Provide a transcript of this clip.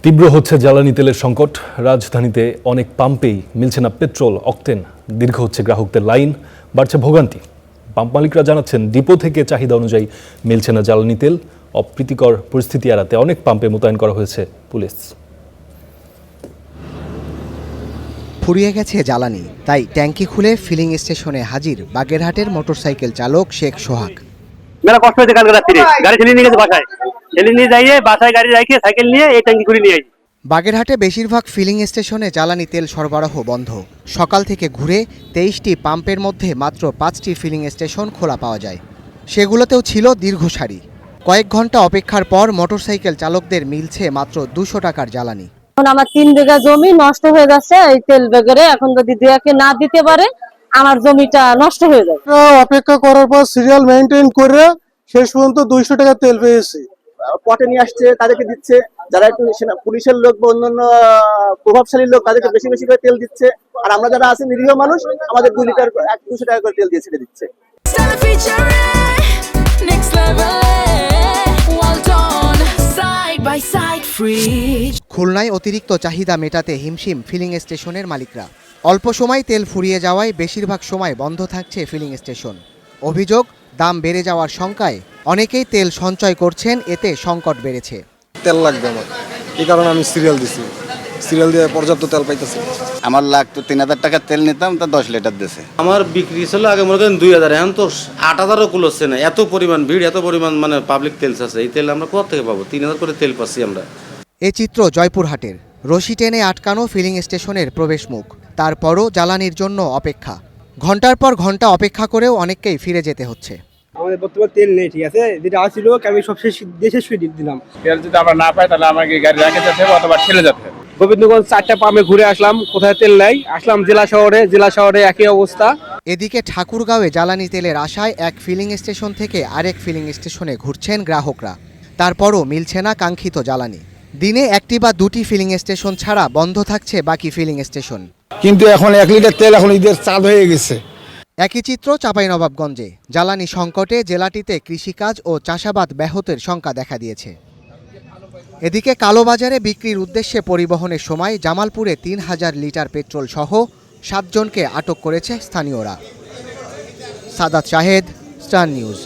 তীব্র হচ্ছে জ্বালানি তেলের সংকট। রাজধানীতে অনেক পাম্পেই মিলছে না পেট্রোল, অকটেন। দীর্ঘ হচ্ছে গ্রাহকদের লাইন, বাড়ছে ভোগান্তি। পাম্প মালিকরা জানাচ্ছেন, ডিপো থেকে চাহিদা অনুযায়ী মিলছে না জ্বালানি তেল। অপ্রীতিকর পরিস্থিতি এড়াতে অনেক পাম্পে মোতায়েন করা হয়েছে পুলিশ। ফুরিয়ে গেছে জ্বালানি, তাই ট্যাঙ্কি খুলে ফিলিং স্টেশনে হাজির বাগেরহাটের মোটরসাইকেল চালক শেখ সোহাগ। মেলা কষ্ট হয়েছে কালকে রাত্রে, গাড়ি ঠেলে নিয়ে গেছে বাসায়, ঠেলে নিয়ে যাইয়ে বাসায় গাড়ি রাখে সাইকেল নিয়ে এই ট্যাঙ্কি খুলে নিয়ে আসি। বাগেরহাটে বেশিরভাগ ফিলিং স্টেশনে জ্বালানি তেল সরবরাহ বন্ধ। সকাল থেকে ঘুরে 23টি পাম্পের মধ্যে মাত্র 5টি ফিলিং স্টেশন খোলা পাওয়া যায়। সেগুলোতেও ছিল দীর্ঘ সারি। কয়েক ঘন্টা অপেক্ষার পর মোটরসাইকেল চালকদের মিলছে মাত্র 200 টাকার জ্বালানি। এখন আমার 3 বিঘা জমি নষ্ট হয়ে যাচ্ছে এই তেল বেগরে। এখন যদি দুয়াকে না দিতে পারে আমার জমিটা নষ্ট হয়ে যাবে। অপেক্ষা করার পর সিরিয়াল মেইনটেইন করে শেষ পর্যন্ত 200 টাকা তেল পেয়েছি। পটে নিয়ে আসছে, তাদেরকে দিচ্ছে। যারা একটু পুলিশের লোক বা অন্যান্য প্রভাবশালী লোক তাদেরকে বেশি বেশি করে তেল দিচ্ছে। আর আমরা যারা আছি নিরীহ মানুষ, আমাদের 2 লিটার 200 টাকা করে তেল দিয়ে ছেড়ে দিচ্ছে। খুলনায় অতিরিক্ত চাহিদা মেটাতে হিমশিম ফিলিং স্টেশনের মালিকরা। অল্প সময় তেল ফুরিয়ে যাওয়ায় বেশিরভাগ সময় বন্ধ থাকছে ফিলিং স্টেশন। অভিযোগ, দাম বেড়ে যাওয়ার শঙ্কায় অনেকেই তেল সঞ্চয় করছেন, এতে সংকট বেড়েছে। তেল লাগবে আমার, এই কারণে আমি সিরিয়াল দিছি। সিরিয়াল দিয়ে পর্যাপ্ত তেল পাইতেছি। আমার লাগতো 3000 টাকা তেল নিতাম, তা 10 লিটার দিছে। আমার বিক্রি ছিল আগে মনে করেন 2000, এখন তো 8000ও কুলোচ্ছে না। এত পরিমাণ ভিড়, এত পরিমাণ মানে পাবলিক তেল আছে, এই তেল আমরা কোথা থেকে পাবো? 3000 করে তেল পাচ্ছি আমরা। এ চিত্র জয়পুরহাটের। রশি টেনে আটকানো ফিলিং স্টেশনের প্রবেশ মুখ, তারপরও জ্বালানির জন্য অপেক্ষা। ঘন্টার পর ঘন্টা অপেক্ষা করেও অনেককেই ফিরে যেতে হচ্ছে। আমাদের বর্তমানে তেল নেই, ঠিক আছে, যেটা আসছিল আমি সব দেশে শুয়ে দিলাম। তেল যদি আমরা না পাই তাহলে আমাকে গাড়ি রেখে যেতে হবে অথবা ঠেলে যেতে হবে। গোবিন্দগঞ্জ 4টা পাম্পে ঘুরে আসলাম, কোথায় তেল নাই। আসলাম জেলা শহরে একই অবস্থা। এদিকে ঠাকুরগাঁওয়ে জ্বালানি তেলের আশায় এক ফিলিং স্টেশন থেকে আরেক ফিলিং স্টেশনে ঘুরছেন গ্রাহকরা। তারপরও মিলছে না কাঙ্ক্ষিত জ্বালানি। দিনে 1টি বা 2টি ফিলিং স্টেশন ছাড়া বন্ধ থাকছে বাকি ফিলিং স্টেশন। কিন্তু এখন 1 লিটার তেল এখন ঈদের চাঁদ হয়ে গেছে। একই চিত্র চাঁপাইনবাবগঞ্জে। জ্বালানি সংকটে জেলাটিতে কৃষিকাজ ও চাষাবাদ ব্যাহতের শঙ্কা দেখা দিয়েছে। এদিকে কালোবাজারে বিক্রির উদ্দেশ্যে পরিবহনের সময় জামালপুরে 3000 লিটার পেট্রোল সহ 7 জনকে আটক করেছে স্থানীয়রা। Sadat Shahed, star news.